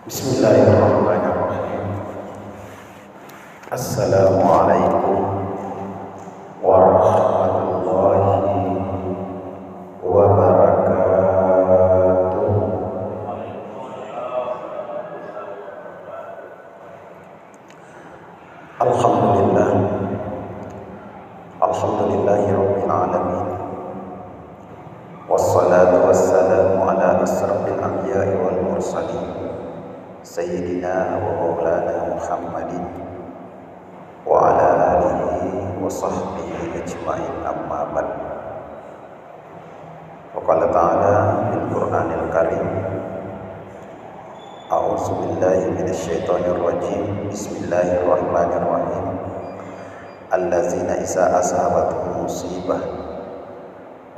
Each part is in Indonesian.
Bismillahirrahmanirrahim. Assalamualaikum warahmatullahi wabarakatuh. Alhamdulillah. Alhamdulillahi rabbil alamin. Wassalatu wassalamu ala asrafil anbiya'i wal mursalin Sayyidina wa maulana Muhammadin wa ala alihi wa sahbihi ajma'in, amma ba'd. Wa qala ta'ala bil Qur'anil Karim, a'udzu billahi minasy syaithanir rajim. Bismillahirrahmanirrahim. Allazina iza asabatuhum musibah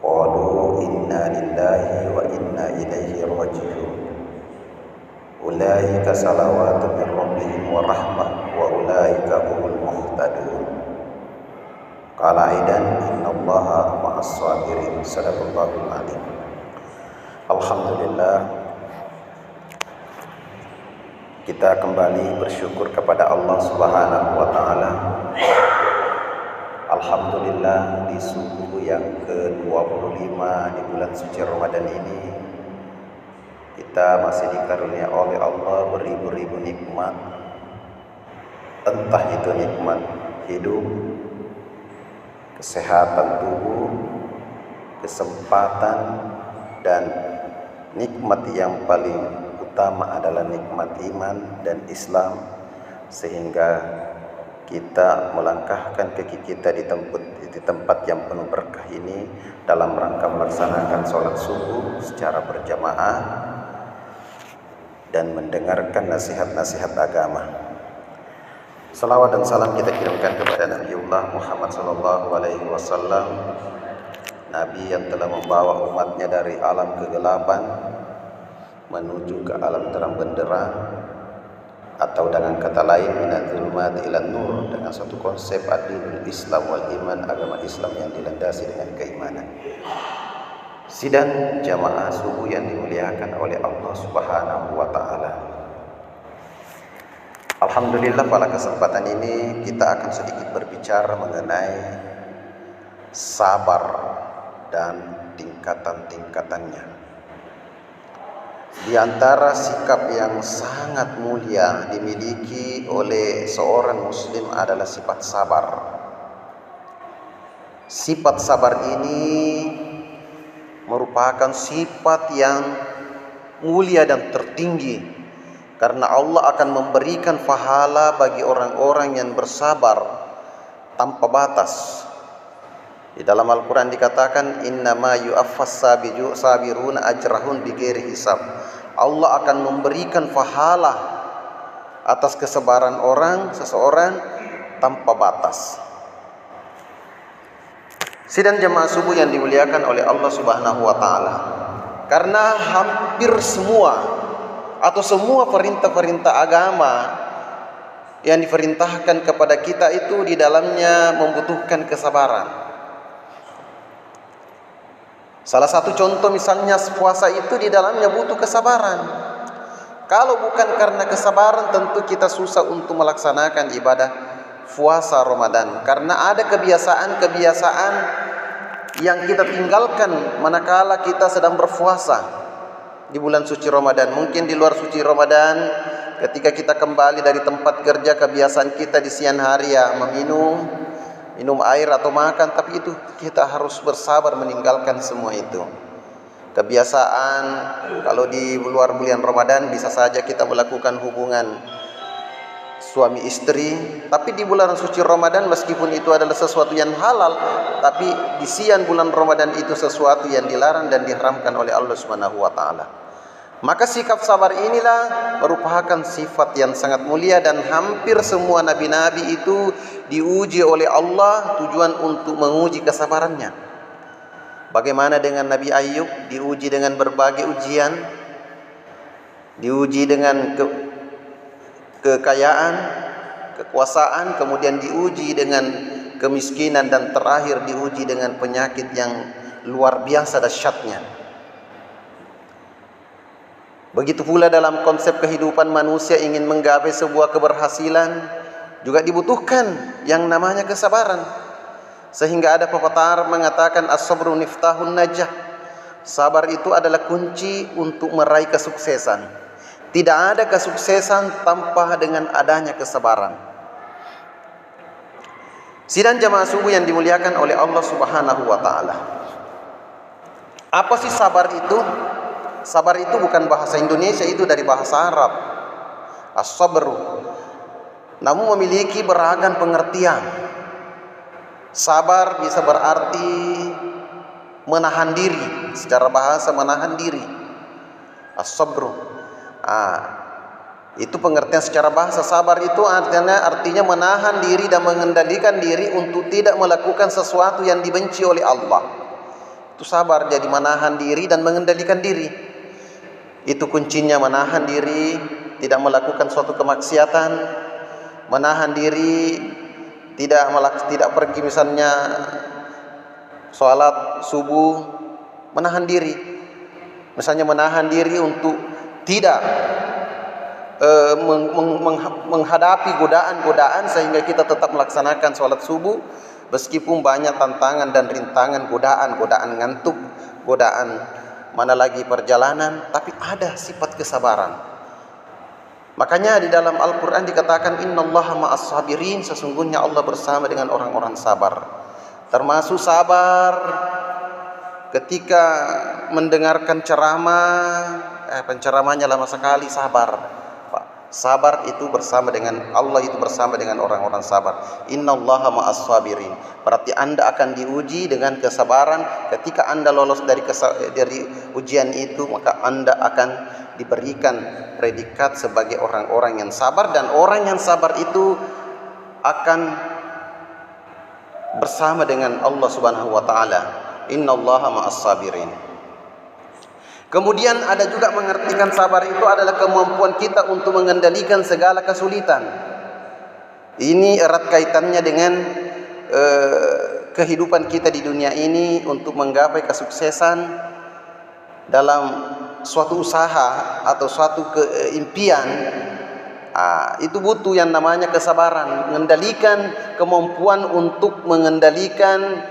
qalu inna lillahi wa inna ilaihi raji'un. Ulaika salawatu min rabbihim wa rahmah wa ulaika humul muhtadun. Qala aidan innallaha ma'as sabirin. Sadaqallahul alim. Alhamdulillah, kita kembali bersyukur kepada Allah Subhanahu wa taala. Alhamdulillah, di subuh yang ke-25 di bulan suci Ramadan ini kita masih dikarunia oleh Allah beribu-ribu nikmat, entah itu nikmat hidup, kesehatan tubuh, kesempatan, dan nikmat yang paling utama adalah nikmat iman dan Islam, sehingga kita melangkahkan kaki kita di tempat yang penuh berkah ini dalam rangka melaksanakan sholat subuh secara berjamaah dan mendengarkan nasihat-nasihat agama. Salawat dan salam kita kirimkan kepada Nabiullah Muhammad sallallahu alaihi wasallam, Nabi yang telah membawa umatnya dari alam kegelapan menuju ke alam terang benderang, atau dengan kata lain minadz-dzulumati ilan nur, dengan satu konsep ad-dinul Islam wal iman, agama Islam yang dilandasi dengan keimanan. Sidang jamaah subuh yang dimuliakan oleh Allah Subhanahu wa taala. Alhamdulillah, pada kesempatan ini kita akan sedikit berbicara mengenai sabar dan tingkatan-tingkatannya. Di antara sikap yang sangat mulia dimiliki oleh seorang muslim adalah sifat sabar. Sifat sabar ini merupakan sifat yang mulia dan tertinggi, karena Allah akan memberikan pahala bagi orang-orang yang bersabar tanpa batas. Di dalam Al-Quran dikatakan, innama yu'affas sabiruna ajrahun bighairi hisab. Allah akan memberikan pahala atas kesabaran seseorang tanpa batas. Sidang jemaah subuh yang dimuliakan oleh Allah Subhanahu wa taala, karena hampir semua atau semua perintah-perintah agama yang diperintahkan kepada kita itu di dalamnya membutuhkan kesabaran. Salah satu contoh misalnya puasa itu di dalamnya butuh kesabaran. Kalau bukan karena kesabaran, tentu kita susah untuk melaksanakan ibadah puasa Ramadan, karena ada kebiasaan-kebiasaan yang kita tinggalkan manakala kita sedang berpuasa di bulan suci Ramadan. Mungkin di luar suci Ramadan, ketika kita kembali dari tempat kerja, kebiasaan kita di siang hari ya minum air atau makan, tapi itu kita harus bersabar meninggalkan semua itu. Kebiasaan kalau di luar bulan Ramadan bisa saja kita melakukan hubungan suami istri, tapi di bulan suci Ramadan meskipun itu adalah sesuatu yang halal, tapi di siang bulan Ramadan itu sesuatu yang dilarang dan diharamkan oleh Allah Subhanahu wa taala. Maka sikap sabar inilah merupakan sifat yang sangat mulia, dan hampir semua nabi-nabi itu diuji oleh Allah tujuan untuk menguji kesabarannya. Bagaimana dengan Nabi Ayub? Diuji dengan berbagai ujian, diuji dengan kekayaan, kekuasaan, kemudian diuji dengan kemiskinan, dan terakhir diuji dengan penyakit yang luar biasa dahsyatnya. Begitu pula dalam konsep kehidupan manusia ingin menggapai sebuah keberhasilan juga dibutuhkan yang namanya kesabaran. Sehingga ada pepatah mengatakan as-sabru miftahun najah. Sabar itu adalah kunci untuk meraih kesuksesan. Tidak ada kesuksesan tanpa dengan adanya kesabaran. Sidang jamaah subuh yang dimuliakan oleh Allah Subhanahu wa taala. Apa sih sabar itu? Sabar itu bukan bahasa Indonesia, itu dari bahasa Arab. As-sabru. Namun memiliki beragam pengertian. Sabar bisa berarti menahan diri, secara bahasa menahan diri. As-sabru. Itu pengertian secara bahasa. Sabar itu artinya menahan diri dan mengendalikan diri untuk tidak melakukan sesuatu yang dibenci oleh Allah. Itu sabar, jadi menahan diri dan mengendalikan diri. Itu kuncinya, menahan diri, tidak melakukan suatu kemaksiatan, menahan diri, tidak pergi misalnya sholat subuh, menahan diri. Misalnya menahan diri untuk tidak menghadapi godaan-godaan sehingga kita tetap melaksanakan sholat subuh meskipun banyak tantangan dan rintangan, godaan ngantuk, godaan mana lagi perjalanan, tapi ada sifat kesabaran. Makanya di dalam Al-Quran dikatakan innallaha ma'as sabirin, sesungguhnya Allah bersama dengan orang-orang sabar. Termasuk sabar ketika mendengarkan ceramah, penceramahnya lama sekali, sabar. Sabar itu bersama dengan Allah, itu bersama dengan orang-orang sabar. Innallaha ma'as sabirin. Berarti Anda akan diuji dengan kesabaran. Ketika Anda lolos dari ujian itu, maka Anda akan diberikan predikat sebagai orang-orang yang sabar, dan orang yang sabar itu akan bersama dengan Allah Subhanahu wa taala. Innallaha ma'as sabirin. Kemudian ada juga mengertikan sabar itu adalah kemampuan kita untuk mengendalikan segala kesulitan. Ini erat kaitannya dengan kehidupan kita di dunia ini untuk menggapai kesuksesan dalam suatu usaha atau suatu impian. Itu butuh yang namanya kesabaran, mengendalikan kemampuan untuk mengendalikan,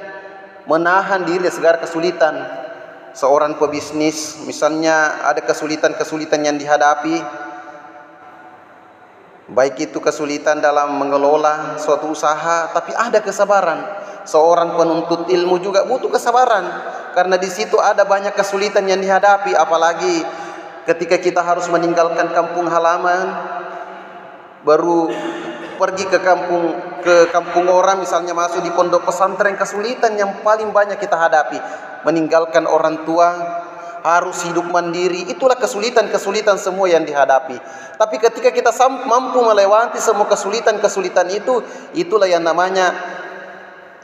menahan diri dari segala kesulitan. Seorang pebisnis misalnya ada kesulitan-kesulitan yang dihadapi, baik itu kesulitan dalam mengelola suatu usaha, tapi ada kesabaran. Seorang penuntut ilmu juga butuh kesabaran, karena di situ ada banyak kesulitan yang dihadapi, apalagi ketika kita harus meninggalkan kampung halaman, baru pergi ke kampung orang, misalnya masuk di pondok pesantren. Kesulitan yang paling banyak kita hadapi, meninggalkan orang tua, harus hidup mandiri. Itulah kesulitan-kesulitan semua yang dihadapi. Tapi ketika kita mampu melewati semua kesulitan-kesulitan itu, itulah yang namanya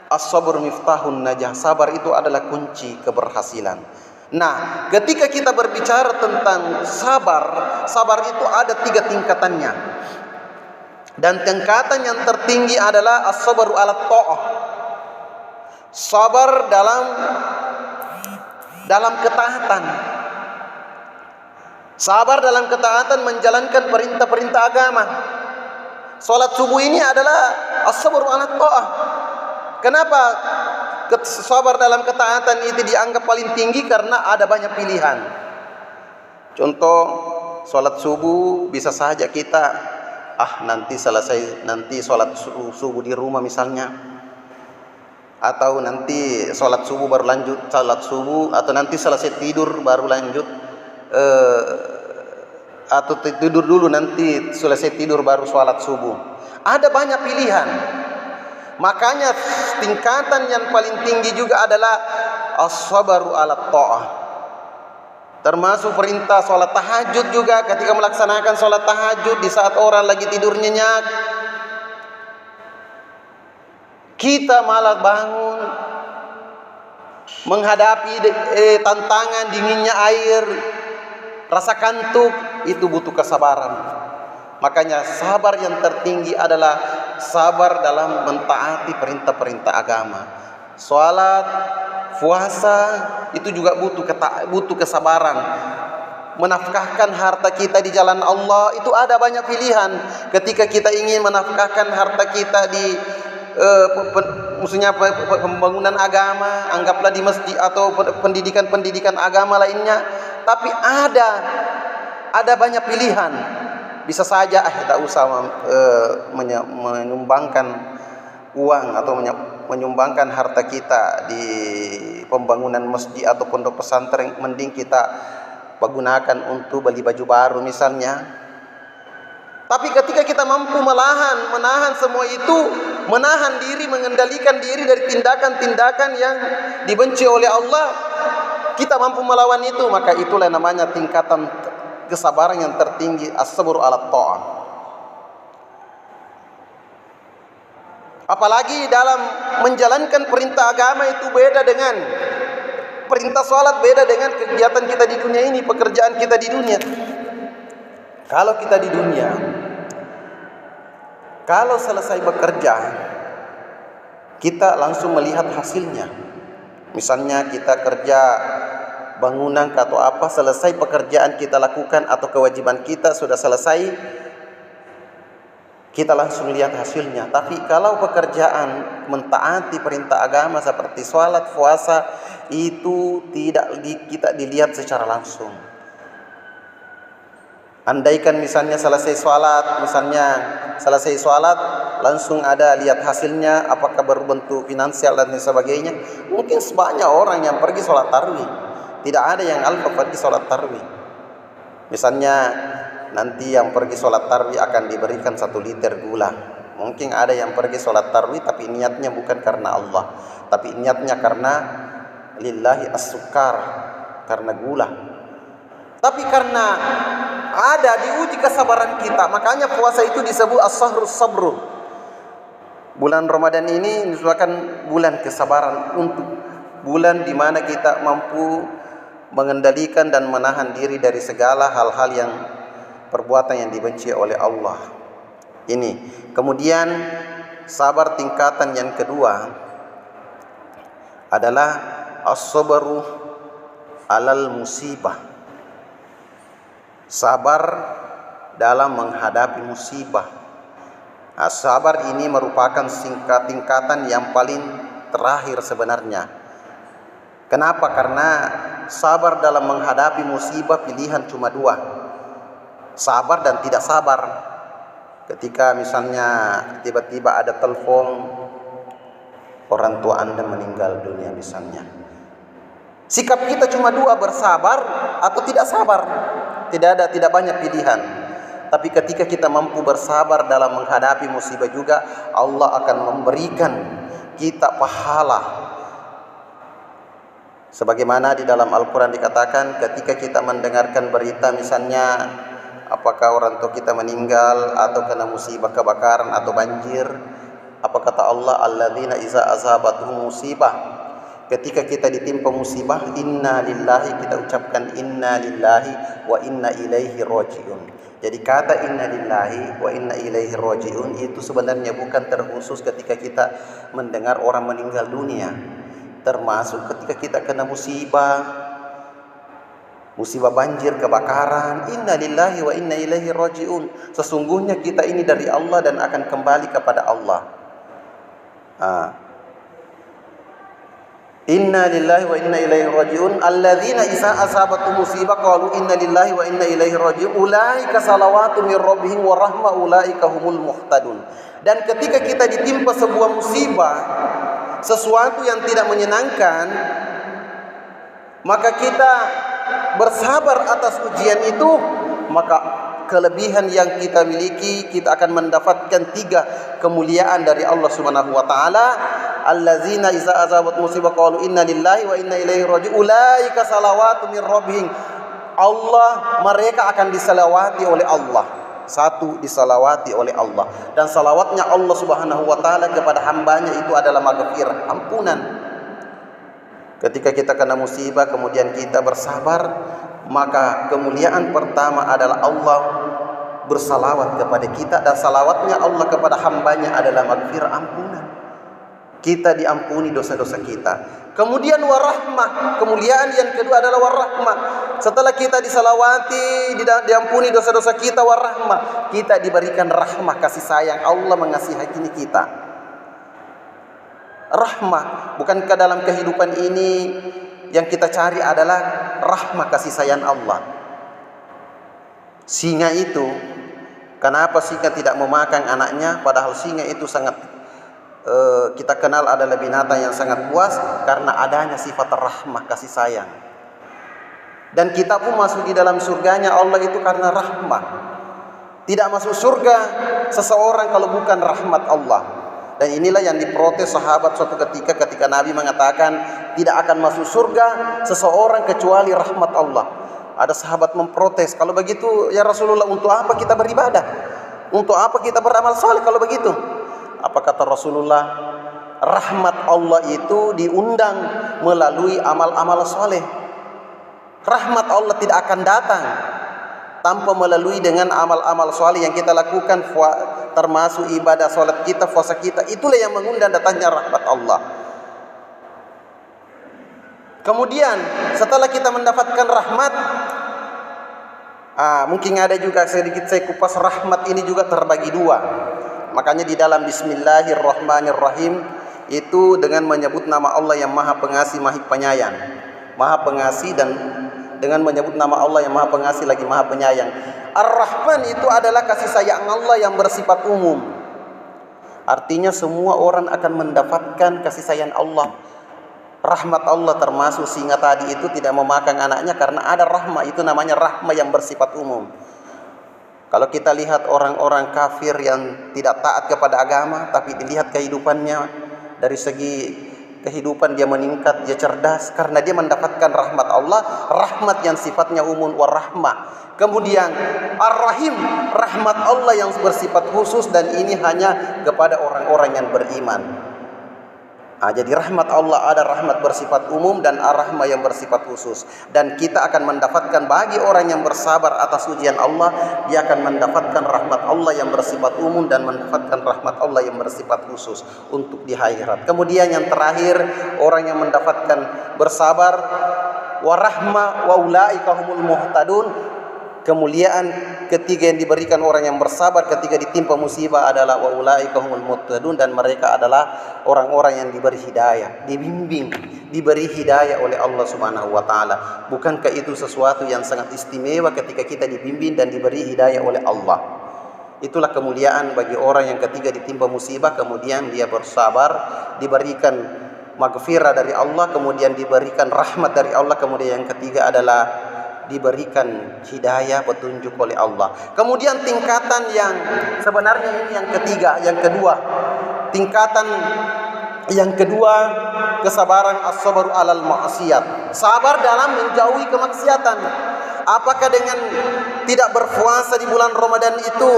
as-sabr miftahun najah. Sabar itu adalah kunci keberhasilan. Nah, ketika kita berbicara tentang sabar itu ada 3 tingkatannya. Dan tingkatan yang tertinggi adalah as-sabru ala ta'ah. Sabar dalam ketaatan. Sabar dalam ketaatan menjalankan perintah-perintah agama. Salat subuh ini adalah as-sabru ala ta'ah. Kenapa sabar dalam ketaatan itu dianggap paling tinggi? Karena ada banyak pilihan. Contoh, salat subuh bisa saja kita nanti salat subuh di rumah misalnya, atau nanti salat subuh baru lanjut salat subuh, atau nanti selesai tidur baru lanjut, atau tidur dulu nanti selesai tidur baru salat subuh. Ada banyak pilihan. Makanya tingkatan yang paling tinggi juga adalah as-sabru ala ta'ah. Termasuk perintah sholat tahajud juga. Ketika melaksanakan sholat tahajud di saat orang lagi tidur nyenyak, kita malah bangun menghadapi tantangan dinginnya air, rasa kantuk, itu butuh kesabaran. Makanya sabar yang tertinggi adalah sabar dalam mentaati perintah-perintah agama. Sholat, puasa itu juga butuh kesabaran. menafkahkan harta kita di jalan Allah, itu ada banyak pilihan. Ketika kita ingin menafkahkan harta kita di maksudnya pembangunan agama, anggaplah di masjid atau pendidikan agama lainnya, tapi ada banyak pilihan. Bisa saja tidak usah menyumbangkan uang atau menyumbangkan harta kita di pembangunan masjid atau pondok pesantren, mending kita gunakan untuk beli baju baru misalnya. Tapi ketika kita mampu menahan semua itu, menahan diri, mengendalikan diri dari tindakan-tindakan yang dibenci oleh Allah, kita mampu melawan itu, maka itulah namanya tingkatan kesabaran yang tertinggi, as-sabru ala ta'ah. Apalagi dalam menjalankan perintah agama itu beda dengan perintah sholat, beda dengan kegiatan kita di dunia ini, pekerjaan kita di dunia. Kalau kita di dunia, kalau selesai bekerja, kita langsung melihat hasilnya. Misalnya kita kerja bangunan atau apa, selesai pekerjaan kita lakukan atau kewajiban kita sudah selesai, kita langsung lihat hasilnya. Tapi kalau pekerjaan mentaati perintah agama seperti sholat, puasa, itu tidak kita dilihat secara langsung. Andaikan misalnya selesai sholat langsung ada lihat hasilnya, apakah berbentuk finansial dan sebagainya, mungkin sebanyak orang yang pergi sholat tarawih, tidak ada yang alfa pergi sholat tarawih. Misalnya nanti yang pergi sholat tarawih akan diberikan 1 liter gula. Mungkin ada yang pergi sholat tarawih tapi niatnya bukan karena Allah, tapi niatnya karena lillahi as-sukar, karena gula. Tapi karena ada diuji kesabaran kita, makanya puasa itu disebut as-sahrus sabru. Bulan Ramadan ini merupakan bulan kesabaran, untuk bulan di mana kita mampu mengendalikan dan menahan diri dari segala hal-hal yang perbuatan yang dibenci oleh Allah. Ini. Kemudian sabar tingkatan yang kedua adalah as-sabru alal musibah. Sabar dalam menghadapi musibah. Nah, sabar ini merupakan tingkatan yang paling terakhir sebenarnya. Kenapa? Karena sabar dalam menghadapi musibah pilihan cuma 2. Sabar dan tidak sabar. Ketika misalnya tiba-tiba ada telepon, orang tua Anda meninggal dunia misalnya, sikap kita cuma 2, bersabar atau tidak sabar. Tidak banyak pilihan. Tapi ketika kita mampu bersabar dalam menghadapi musibah juga, Allah akan memberikan kita pahala. Sebagaimana di dalam Al-Quran dikatakan, ketika kita mendengarkan berita misalnya apakah orang tua kita meninggal atau kena musibah kebakaran atau banjir, apa kata Allah? Alladzina iza azabatuhum musibah, ketika kita ditimpa musibah, inna lillahi, kita ucapkan inna lillahi wa inna ilaihi raji'un. Jadi kata inna lillahi wa inna ilaihi raji'un itu sebenarnya bukan terkhusus ketika kita mendengar orang meninggal dunia, termasuk ketika kita kena musibah banjir, kebakaran, inna lillahi wa inna ilaihi raji'un. Sesungguhnya kita ini dari Allah dan akan kembali kepada Allah. Inna lillahi wa inna ilaihi raji'un. Alladzina iza asabatu musibah qalu inna lillahi wa inna ilaihi raji'un. Ulaika salawatu mir rabbihim wa rahma ulaika humul muhtadun. Dan ketika kita ditimpa sebuah musibah, sesuatu yang tidak menyenangkan, maka kita bersabar atas ujian itu, maka kelebihan yang kita miliki, kita akan mendapatkan 3 kemuliaan dari Allah Subhanahu wa taala. Allazina iza azabat musibah qalu inna lillahi wa inna ilaihi raji'un. Ulaika salawatu mir rabbihim. Allah, mereka akan disalawati oleh Allah. 1, disalawati oleh Allah, dan salawatnya Allah Subhanahu wa taala kepada hambanya itu adalah maghfirah, ampunan. Ketika kita kena musibah kemudian kita bersabar, maka kemuliaan pertama adalah Allah bersalawat kepada kita, dan salawatnya Allah kepada hambanya adalah maghfirah, ampunan. kita diampuni dosa-dosa kita. Kemudian warahmah, kemuliaan yang kedua adalah warahmah. Setelah kita disalawati, diampuni dosa-dosa kita, warahmah, kita diberikan rahmah, kasih sayang. Allah mengasihi kita. Rahmah, bukankah dalam kehidupan ini yang kita cari adalah rahmah, kasih sayang Allah? Singa itu, kenapa singa tidak memakan anaknya, padahal singa itu sangat kita kenal adalah binatang yang sangat puas karena adanya sifat rahmah, kasih sayang. Dan kita pun masuk di dalam surganya Allah itu karena rahmah. Tidak masuk surga seseorang kalau bukan rahmat Allah. Dan inilah yang diprotes sahabat suatu ketika Nabi mengatakan tidak akan masuk surga seseorang kecuali rahmat Allah. Ada sahabat memprotes, kalau begitu ya Rasulullah, untuk apa kita beribadah? Untuk apa kita beramal saleh kalau begitu? Apa kata Rasulullah? Rahmat Allah itu diundang melalui amal-amal soleh. Rahmat Allah tidak akan datang tanpa melalui dengan amal-amal soleh yang kita lakukan, termasuk ibadah solat kita, puasa kita. Itulah yang mengundang datangnya rahmat Allah. Kemudian setelah kita mendapatkan rahmat, mungkin ada juga sedikit saya kupas, rahmat ini juga terbagi dua. Makanya di dalam Bismillahirrahmanirrahim itu dengan menyebut nama Allah yang Maha Pengasih, Maha Penyayang. Maha Pengasih, dan dengan menyebut nama Allah yang Maha Pengasih lagi Maha Penyayang. Ar-Rahman itu adalah kasih sayang Allah yang bersifat umum. Artinya semua orang akan mendapatkan kasih sayang Allah. Rahmat Allah, termasuk singa tadi itu tidak memakan anaknya karena ada rahmah, itu namanya rahmah yang bersifat umum. Kalau kita lihat orang-orang kafir yang tidak taat kepada agama, tapi dilihat kehidupannya, dari segi kehidupan dia meningkat, dia cerdas, karena dia mendapatkan rahmat Allah, rahmat yang sifatnya umum, warahmah. Kemudian Ar-Rahim, rahmat Allah yang bersifat khusus, dan ini hanya kepada orang-orang yang beriman. Jadi rahmat Allah ada rahmat bersifat umum dan rahmat yang bersifat khusus. Dan kita akan mendapatkan, bagi orang yang bersabar atas ujian Allah, dia akan mendapatkan rahmat Allah yang bersifat umum dan mendapatkan rahmat Allah yang bersifat khusus untuk di akhirat. Kemudian yang terakhir, orang yang mendapatkan bersabar, warahmah wa ulaika humul muhtadun. Kemuliaan ketiga yang diberikan orang yang bersabar ketika ditimpa musibah adalah wa ulaika humul muhtadun, dan mereka adalah orang-orang yang diberi hidayah, dibimbing, diberi hidayah oleh Allah Subhanahu wa taala. Bukankah itu sesuatu yang sangat istimewa ketika kita dibimbing dan diberi hidayah oleh Allah? Itulah kemuliaan bagi orang yang ketika ditimpa musibah kemudian dia bersabar, diberikan maghfirah dari Allah, kemudian diberikan rahmat dari Allah, kemudian yang ketiga adalah diberikan hidayah, petunjuk oleh Allah. Kemudian tingkatan yang sebenarnya ini yang ketiga, yang kedua, tingkatan yang kedua, kesabaran as-sabru alal ma'siyat, sabar dalam menjauhi kemaksiatan. Apakah dengan tidak berpuasa di bulan Ramadan itu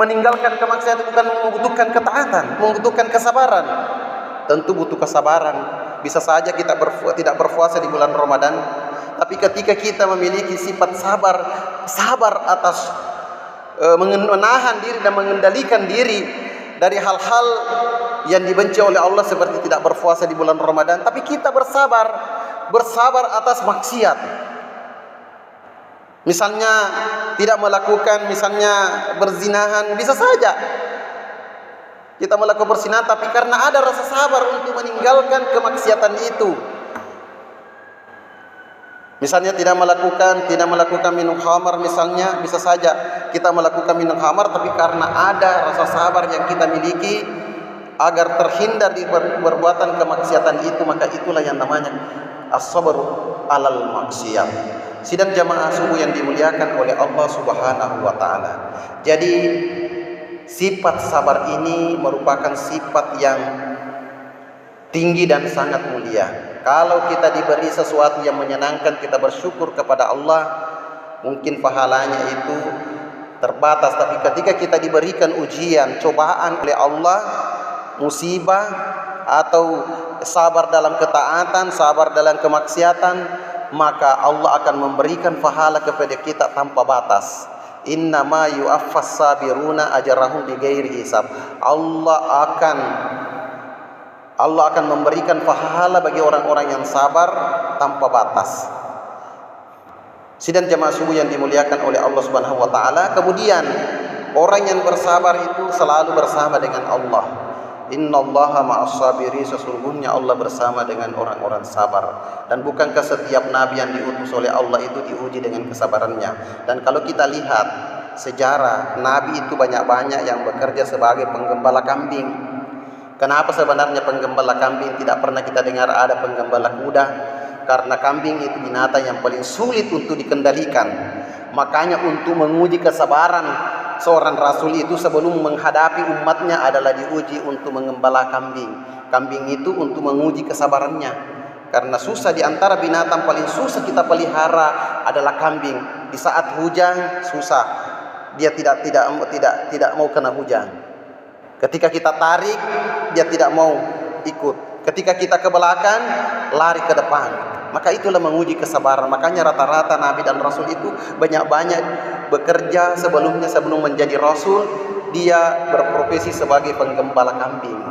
meninggalkan kemaksiatan bukan membutuhkan ketaatan, membutuhkan kesabaran? Tentu butuh kesabaran. Bisa saja kita tidak berpuasa di bulan Ramadan, tapi ketika kita memiliki sifat sabar atas menahan diri dan mengendalikan diri dari hal-hal yang dibenci oleh Allah seperti tidak berpuasa di bulan Ramadan, tapi kita bersabar atas maksiat. Misalnya tidak melakukan, misalnya berzinahan, bisa saja kita melakukan berzina, tapi karena ada rasa sabar untuk meninggalkan kemaksiatan itu. Misalnya tidak melakukan minum khamar, misalnya bisa saja kita melakukan minum khamar, tapi karena ada rasa sabar yang kita miliki agar terhindar di perbuatan kemaksiatan itu, maka itulah yang namanya as-sabr alal maksiyat. Sidang jamaah subuh yang dimuliakan oleh Allah Subhanahu wa taala. Jadi sifat sabar ini merupakan sifat yang tinggi dan sangat mulia. Kalau kita diberi sesuatu yang menyenangkan, kita bersyukur kepada Allah, mungkin pahalanya itu terbatas. Tapi ketika kita diberikan ujian, cobaan oleh Allah, musibah atau sabar dalam ketaatan, sabar dalam kemaksiatan, maka Allah akan memberikan pahala kepada kita tanpa batas. Innama yu'affas sabiruna ajrahum bighairi hisab. Allah akan memberikan pahala bagi orang-orang yang sabar tanpa batas. Sidang jemaah subuh yang dimuliakan oleh Allah Subhanahu wa taala, kemudian orang yang bersabar itu selalu bersama dengan Allah. Innallaha ma'as sabirin, sesungguhnya Allah bersama dengan orang-orang sabar. Dan bukankah setiap nabi yang diutus oleh Allah itu diuji dengan kesabarannya? Dan kalau kita lihat sejarah, nabi itu banyak-banyak yang bekerja sebagai penggembala kambing. Kenapa sebenarnya penggembala kambing? Tidak pernah kita dengar ada penggembala kuda. Karena kambing itu binatang yang paling sulit untuk dikendalikan. Makanya untuk menguji kesabaran seorang rasul itu sebelum menghadapi umatnya adalah diuji untuk mengembala kambing. Kambing itu untuk menguji kesabarannya. Karena susah, di antara binatang paling susah kita pelihara adalah kambing. Di saat hujan susah. Dia tidak mau kena hujan. Ketika kita tarik, dia tidak mau ikut. Ketika kita ke belakang, lari ke depan. Maka itulah menguji kesabaran. Makanya rata-rata nabi dan rasul itu banyak-banyak bekerja sebelum menjadi rasul. Dia berprofesi sebagai penggembala kambing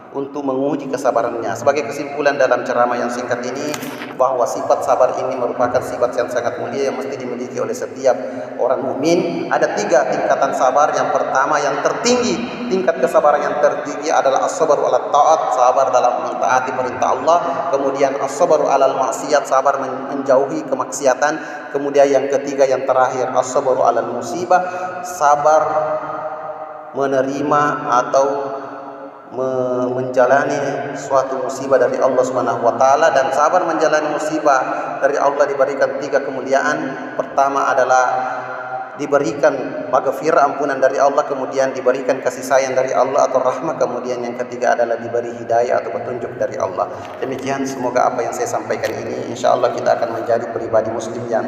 untuk menguji kesabarannya. Sebagai kesimpulan dalam ceramah yang singkat ini, bahwa sifat sabar ini merupakan sifat yang sangat mulia yang mesti dimiliki oleh setiap orang mukmin. Ada 3 tingkatan sabar. Yang pertama, yang tertinggi, tingkat kesabaran yang tertinggi adalah as-sabru 'ala ta'at, sabar dalam mentaati perintah Allah. Kemudian as-sabru 'alal maksiat, sabar menjauhi kemaksiatan. Kemudian yang ketiga, yang terakhir, as-sabru 'alal musibah, sabar menerima atau menjalani suatu musibah dari Allah Subhanahu wa taala. Dan sabar menjalani musibah dari Allah diberikan 3 kemuliaan. Pertama adalah diberikan maghfirah, ampunan dari Allah, kemudian diberikan kasih sayang dari Allah atau rahmah, kemudian yang ketiga adalah diberi hidayah atau petunjuk dari Allah. Demikian, semoga apa yang saya sampaikan ini insyaallah kita akan menjadi pribadi muslim yang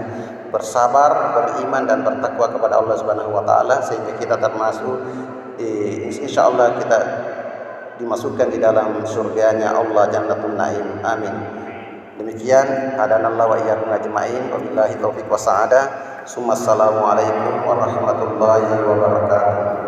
bersabar, beriman dan bertakwa kepada Allah Subhanahu wa taala, sehingga kita termasuk insyaallah kita dimasukkan di dalam surganya Allah Jannatul Naim. Amin. Demikian, hadanallahu wa iyyakum ajmain. Wabillahi taufiq wa sa'adah. Assalamualaikum warahmatullahi wabarakatuh.